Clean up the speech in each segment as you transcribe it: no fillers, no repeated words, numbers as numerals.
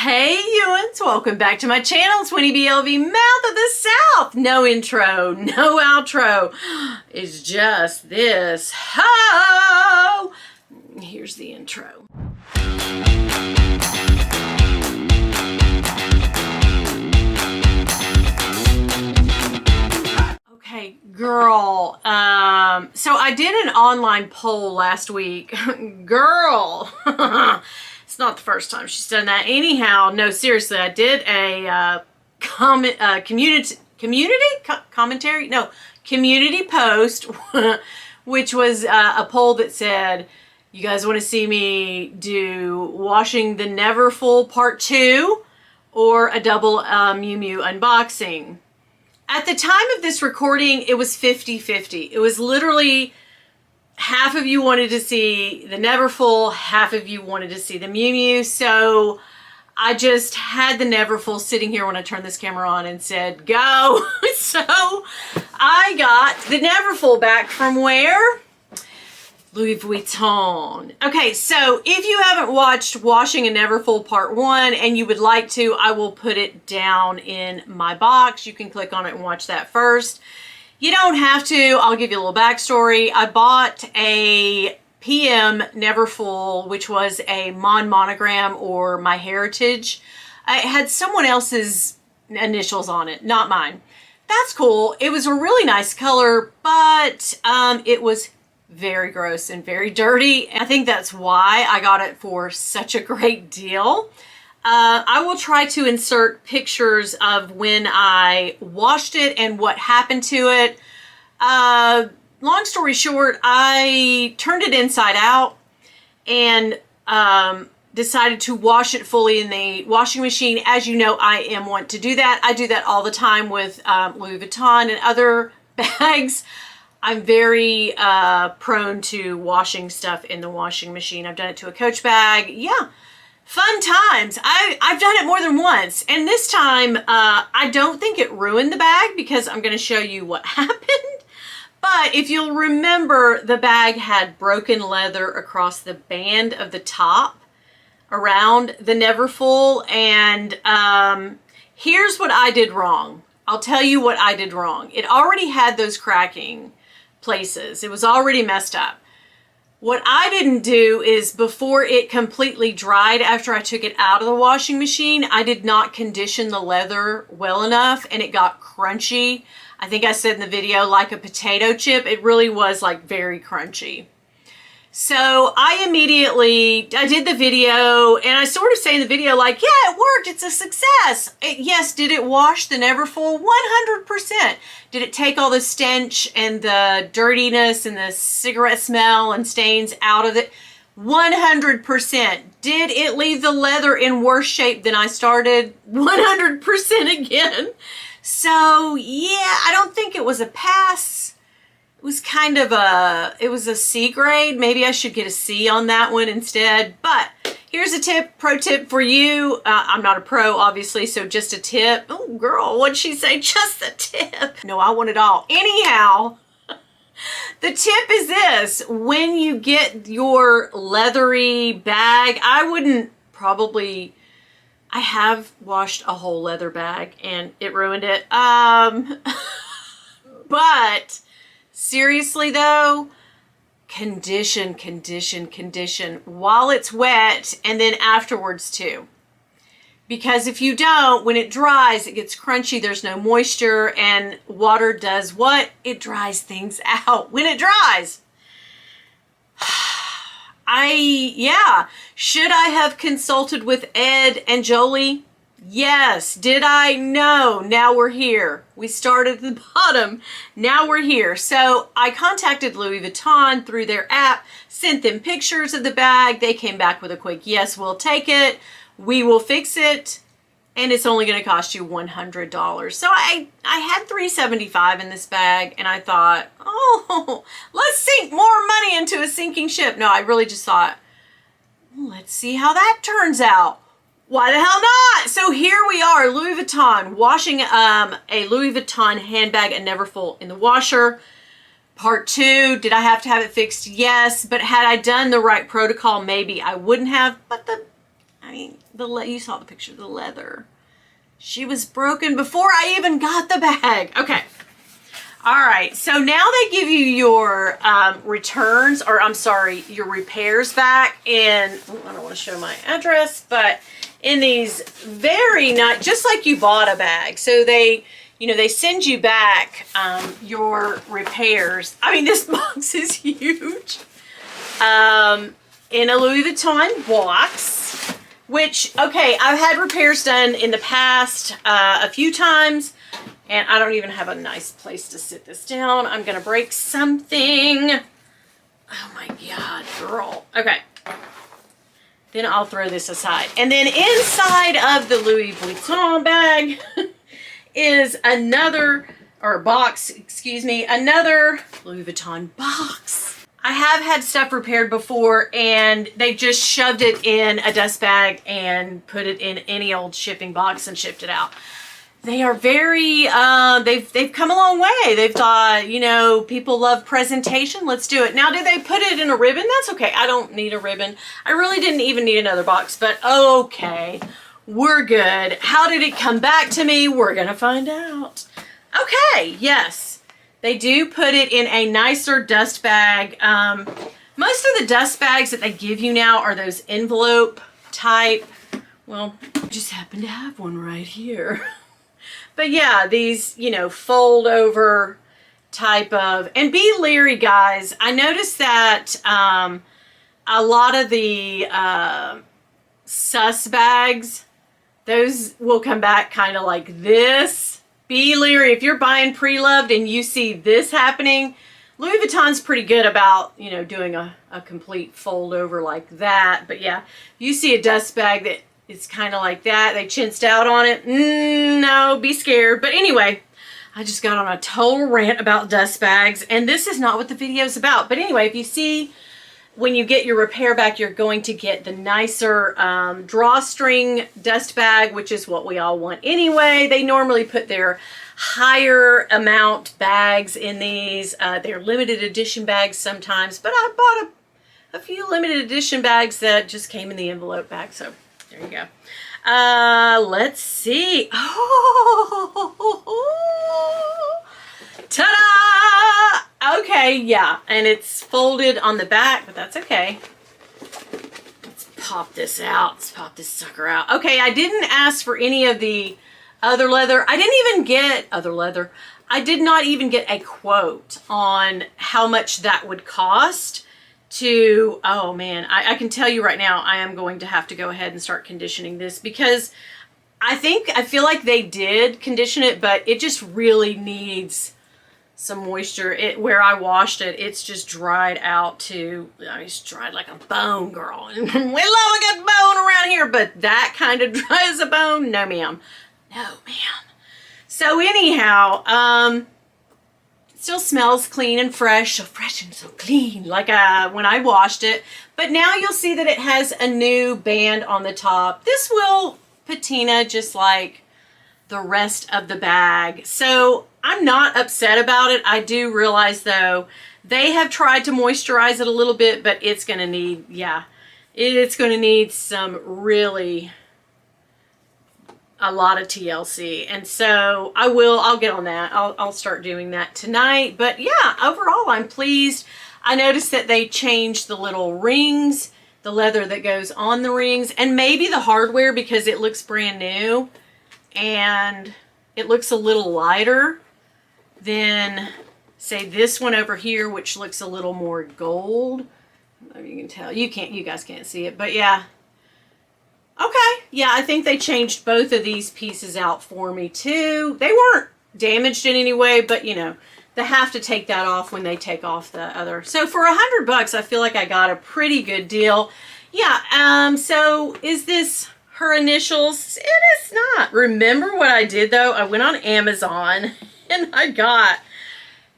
Hey Ewans, welcome back to my channel. It's Winnie BLV, Mouth of the South. No intro, no outro. It's just this. Ho! Here's the intro. Okay, girl. So I did an online poll last week. Girl. It's not the first time she's done that. Anyhow, no, seriously, I did a community post, which was a poll that said, you guys want to see me do washing the Neverfull part 2 or a double Miu Miu unboxing? At the time of this recording, it was 50-50. It was literally half of you wanted to see the Neverfull, half of you wanted to see the Miu Miu. So I just had the Neverfull sitting here when I turned this camera on and said, go. So I got the Neverfull back from where? Louis Vuitton. Okay, so if you haven't watched Washing a Neverfull Part 1 and you would like to, I will put it down in my box. You can click on it and watch that first. You don't have to. I'll give you a little backstory. I bought a PM Neverfull, which was a monogram or my heritage. It had someone else's initials on it, not mine. That's cool. It was a really nice color, but it was very gross and very dirty. I think that's why I got it for such a great deal. I will try to insert pictures of when I washed it and what happened to it. Long story short, I turned it inside out and decided to wash it fully in the washing machine. As you know, I am wont to do that. I do that all the time with Louis Vuitton and other bags. I'm very prone to washing stuff in the washing machine. I've done it to a Coach bag. Yeah. Fun times. I've done it more than once. And this time, I don't think it ruined the bag because I'm going to show you what happened. But if you'll remember, the bag had broken leather across the band of the top around the Neverfull. And here's what I did wrong. I'll tell you what I did wrong. It already had those cracking places. It was already messed up. What I didn't do is before it completely dried after I took it out of the washing machine, I did not condition the leather well enough and it got crunchy. I think I said in the video like a potato chip. It really was like very crunchy. So I did the video and I sort of say in the video like, yeah, it worked. It's a success. Yes, did it wash the Neverfull? 100%. Did it take all the stench and the dirtiness and the cigarette smell and stains out of it? 100%. Did it leave the leather in worse shape than I started? 100% again. So yeah, I don't think it was a pass. It was kind of it was a C grade. Maybe I should get a C on that one instead. But here's a pro tip for you. I'm not a pro, obviously, so just a tip. Oh, girl, what'd she say? Just a tip. No, I want it all. Anyhow, the tip is this. When you get your leathery bag, I have washed a whole leather bag and it ruined it. But seriously though, condition while it's wet and then afterwards too. Because if you don't, when it dries, it gets crunchy, there's no moisture, and water does what? It dries things out when it dries. Should I have consulted with Ed and Jolie? Yes. Did I? No. Now we're here. We started at the bottom. Now we're here. So I contacted Louis Vuitton through their app, sent them pictures of the bag. They came back with a quick, yes, we'll take it. We will fix it. And it's only going to cost you $100. So I had $375 in this bag and I thought, oh, let's sink more money into a sinking ship. No, I really just thought, let's see how that turns out. Why the hell not? So here we are, Louis Vuitton, washing a Louis Vuitton handbag and Neverfull in the washer. Part 2, did I have to have it fixed? Yes, but had I done the right protocol, maybe I wouldn't have. But I mean, you saw the picture, the leather. She was broken before I even got the bag. Okay. All right. So now they give you your returns, or I'm sorry, your repairs back in, I don't want to show my address, but in these very nice, just like you bought a bag. So they, you know, they send you back your repairs. I mean, this box is huge. In a Louis Vuitton box, which, okay, I've had repairs done in the past a few times, and I don't even have a nice place to sit this down. I'm going to break something. Oh my God, girl. Okay. Then I'll throw this aside. And then inside of the Louis Vuitton bag is another, or box, excuse me, another Louis Vuitton box. I have had stuff repaired before, and they just shoved it in a dust bag and put it in any old shipping box and shipped it out. They are very, they've come a long way. They've thought, you know, people love presentation. Let's do it. Now, did they put it in a ribbon? That's okay. I don't need a ribbon. I really didn't even need another box, but okay, we're good. How did it come back to me? We're going to find out. Okay, yes. They do put it in a nicer dust bag. Most of the dust bags that they give you now are those envelope type. Well, I just happen to have one right here. But yeah, these, you know, fold over type of, and be leery, guys. I noticed that a lot of the sus bags, those will come back kind of like this. Be leery. If you're buying pre-loved and you see this happening, Louis Vuitton's pretty good about, you know, doing a complete fold over like that. But yeah, you see a dust bag that is kind of like that, they chinsed out on it, no, be scared. But anyway, I just got on a total rant about dust bags, and this is not what the video is about. But anyway, if you see, when you get your repair back, you're going to get the nicer drawstring dust bag, which is what we all want anyway. They normally put their higher amount bags in these. They're limited edition bags sometimes, but I bought a few limited edition bags that just came in the envelope bag. So there you go. Let's see. Oh, ta-da! Okay, yeah, and it's folded on the back, but that's okay. Let's pop this out. Let's pop this sucker out. Okay, I didn't ask for any of the other leather. I didn't even get other leather. I did not even get a quote on how much that would cost to, oh man, I can tell you right now, I am going to have to go ahead and start conditioning this, because I feel like they did condition it, but it just really needs some moisture. Where I washed it, it's just dried out to, I mean, it's dried like a bone, girl. We love a good bone around here, but that kind of dry as a bone, no ma'am. No ma'am. So anyhow, it still smells clean and fresh, so fresh and so clean, like when I washed it. But now you'll see that it has a new band on the top. This will patina just like the rest of the bag. So I'm not upset about it. I do realize though, they have tried to moisturize it a little bit, but it's going to need, yeah, it's going to need some really, a lot of TLC. And so I'll get on that. I'll start doing that tonight. But yeah, overall, I'm pleased. I noticed that they changed the little rings, the leather that goes on the rings, and maybe the hardware, because it looks brand new and it looks a little lighter than, say, this one over here, which looks a little more gold. I don't know if you can tell. You guys can't see it, but yeah. Okay, yeah, I think they changed both of these pieces out for me too. They weren't damaged in any way, but you know, they have to take that off when they take off the other. So for $100, I feel like I got a pretty good deal. Yeah, so is this her initials? It is not. Remember what I did though? I went on Amazon and I got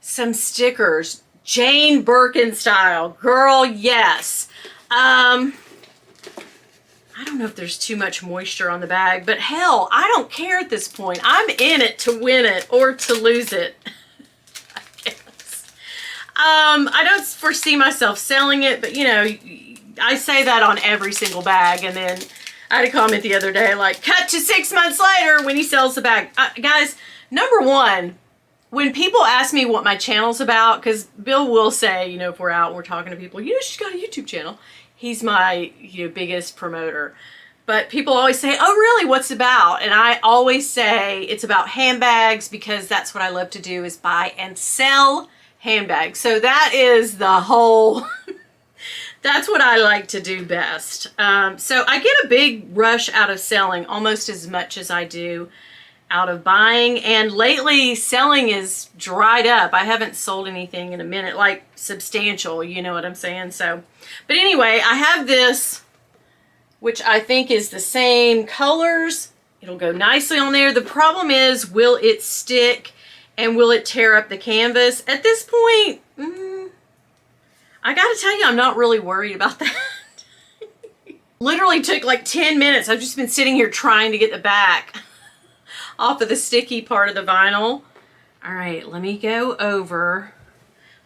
some stickers. Jane Birkin style. Girl, yes. I don't know if there's too much moisture on the bag, but hell, I don't care at this point. I'm in it to win it or to lose it, I guess. I don't foresee myself selling it, but you know, I say that on every single bag, and then I had a comment the other day like, cut to 6 months later when he sells the bag. Guys, number one, when people ask me what my channel's about, because Bill will say, you know, if we're out and we're talking to people, you know, she's got a YouTube channel. He's my, you know, biggest promoter. But people always say, oh, really, what's it about? And I always say it's about handbags, because that's what I love to do, is buy and sell handbags. So that is the whole, that's what I like to do best. So I get a big rush out of selling, almost as much as I do out of buying. And lately selling is dried up. I haven't sold anything in a minute, like substantial, you know what I'm saying? So, but anyway, I have this, which I think is the same colors. It'll go nicely on there. The problem is, will it stick and will it tear up the canvas? At this point, I gotta tell you, I'm not really worried about that. Literally took like 10 minutes. I've just been sitting here trying to get the back off of the sticky part of the vinyl. All right, let me go over.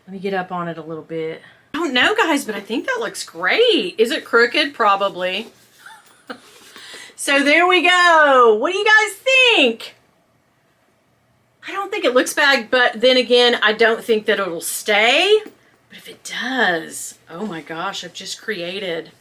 Let me get up on it a little bit. I don't know, guys, but I think that looks great. Is it crooked? Probably. So there we go. What do you guys think? I don't think it looks bad, but then again, I don't think that it'll stay. But if it does, oh my gosh, I've just created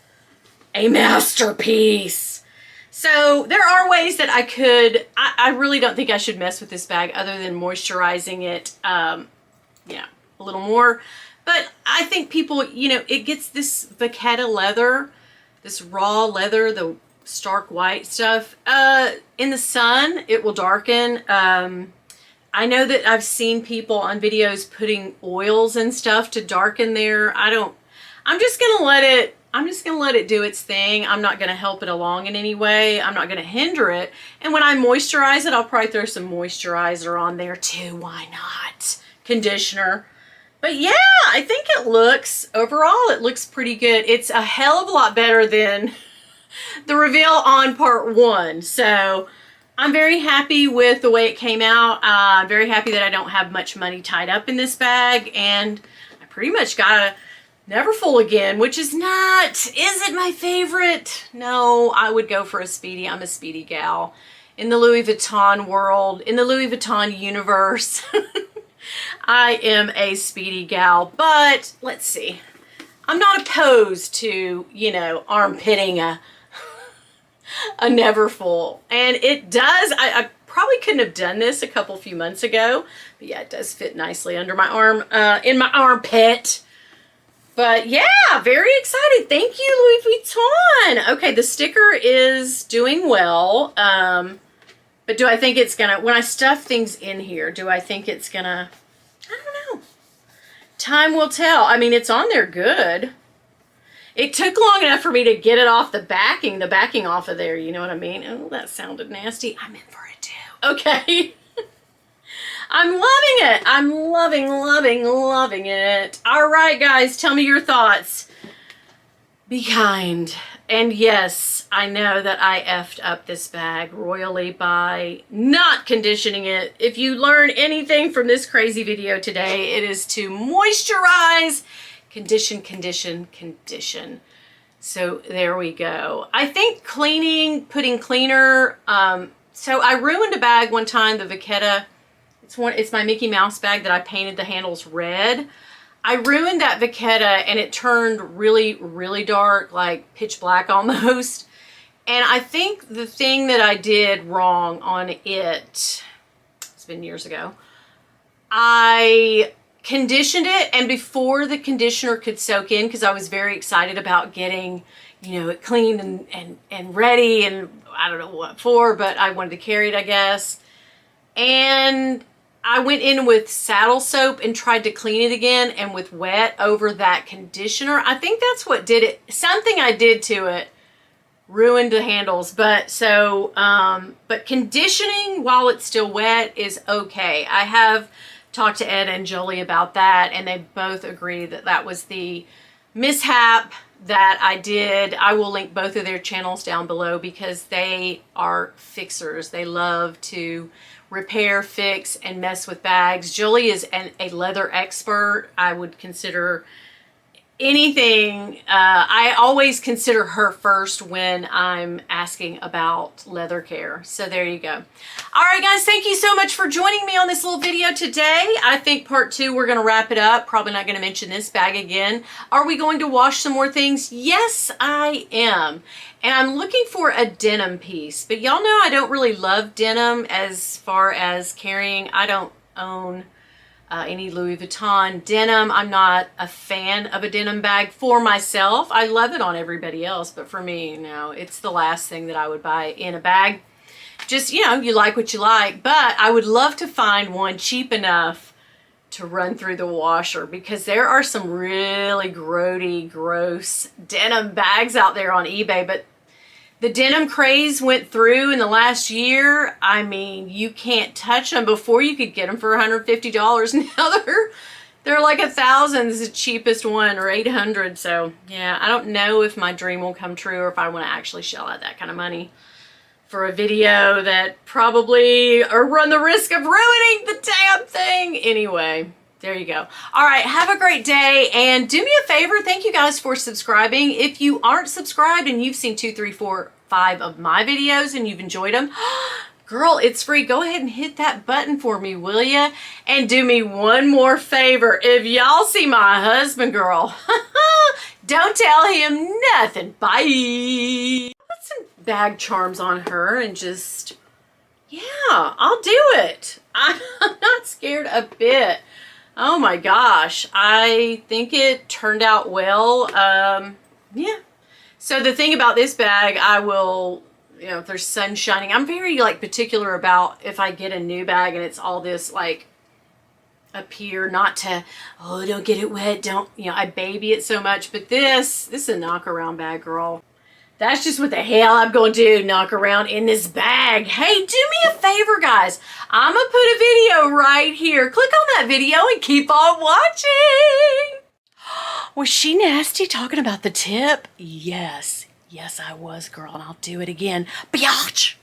a masterpiece. So there are ways that I could, I really don't think I should mess with this bag other than moisturizing it, yeah, a little more. But I think people, you know, it gets this vachetta leather, this raw leather, the stark white stuff. In the sun, it will darken. I know that I've seen people on videos putting oils and stuff to darken their, I'm just going to let it do its thing. I'm not going to help it along in any way. I'm not going to hinder it. And when I moisturize it, I'll probably throw some moisturizer on there too. Why not? Conditioner. But yeah, I think it looks, overall, it looks pretty good. It's a hell of a lot better than the reveal on part 1. So I'm very happy with the way it came out. I'm very happy that I don't have much money tied up in this bag. And I pretty much got a Neverfull again, which is not, is it my favorite? No, I would go for a Speedy. I'm a Speedy gal. In the Louis Vuitton world, in the Louis Vuitton universe, I am a Speedy gal. But let's see. I'm not opposed to, you know, armpitting a Neverfull. And it does, I probably couldn't have done this a few months ago. But yeah, it does fit nicely under my arm, in my armpit. But yeah, very excited. Thank you, Louis Vuitton. Okay, the sticker is doing well. But do I think it's gonna, when I stuff things in here, do I think it's gonna, I don't know. Time will tell. I mean, it's on there good. It took long enough for me to get it off the backing off of there, you know what I mean? Oh, that sounded nasty. I'm in for it too. Okay. I'm loving it. I'm loving it. All right, guys, tell me your thoughts. Be kind. And yes, I know that I effed up this bag royally by not conditioning it. If you learn anything from this crazy video today, it is to moisturize, condition, condition, condition. So there we go. I think cleaning, putting cleaner, so I ruined a bag one time, the Vachetta. It's my Mickey Mouse bag that I painted the handles red. I ruined that Vachetta and it turned really, really dark, like pitch black almost. And I think the thing that I did wrong on it, it's been years ago, I conditioned it, and before the conditioner could soak in, because I was very excited about getting, you know, it cleaned and ready, and I don't know what for, but I wanted to carry it, I guess. And I went in with saddle soap and tried to clean it again, and with wet over that conditioner. I think that's what did it. Something I did to it ruined the handles. But so, but conditioning while it's still wet is okay. I have talked to Ed and Jolie about that, and they both agree that that was the mishap that I did. I will link both of their channels down below because they are fixers. They love to repair, fix, and mess with bags. Jolie is a leather expert. I would consider anything, I always consider her first when I'm asking about leather care. So there you go. All right, guys, thank you so much for joining me on this little video today. I think part 2, we're going to wrap it up. Probably not going to mention this bag again. Are we going to wash some more things? Yes, I am. And I'm looking for a denim piece. But y'all know I don't really love denim as far as carrying. I don't own any Louis Vuitton denim. I'm not a fan of a denim bag for myself. I love it on everybody else, but for me, no, it's the last thing that I would buy in a bag. Just, you know, you like what you like, but I would love to find one cheap enough to run through the washer, because there are some really grody, gross denim bags out there on eBay. But the denim craze went through in the last year. I mean, you can't touch them. Before you could get them for $150. Now they're like $1,000 is the cheapest one, or $800. So yeah, I don't know if my dream will come true, or if I want to actually shell out that kind of money for a video that probably or run the risk of ruining the damn thing. Anyway, there you go. All right, have a great day, and do me a favor. Thank you guys for subscribing. If you aren't subscribed and you've seen 2, 3, 4, 5 of my videos and you've enjoyed them, girl, it's free. Go ahead and hit that button for me, will ya? And do me one more favor. If y'all see my husband, girl, don't tell him nothing. Bye. Put some bag charms on her and just, yeah, I'll do it. I'm not scared a bit. Oh my gosh, I think it turned out well. Yeah. So the thing about this bag, I will, you know, if there's sun shining, I'm very like particular about if I get a new bag and it's all this like up here, not to, oh, don't get it wet, don't, you know, I baby it so much. But this is a knock around bag, girl. That's just what the hell I'm going to do, knock around in this bag. Hey, do me a favor, guys. I'm going to put a video right here. Click on that video and keep on watching. Was she nasty talking about the tip? Yes. Yes, I was, girl, and I'll do it again. Biatch.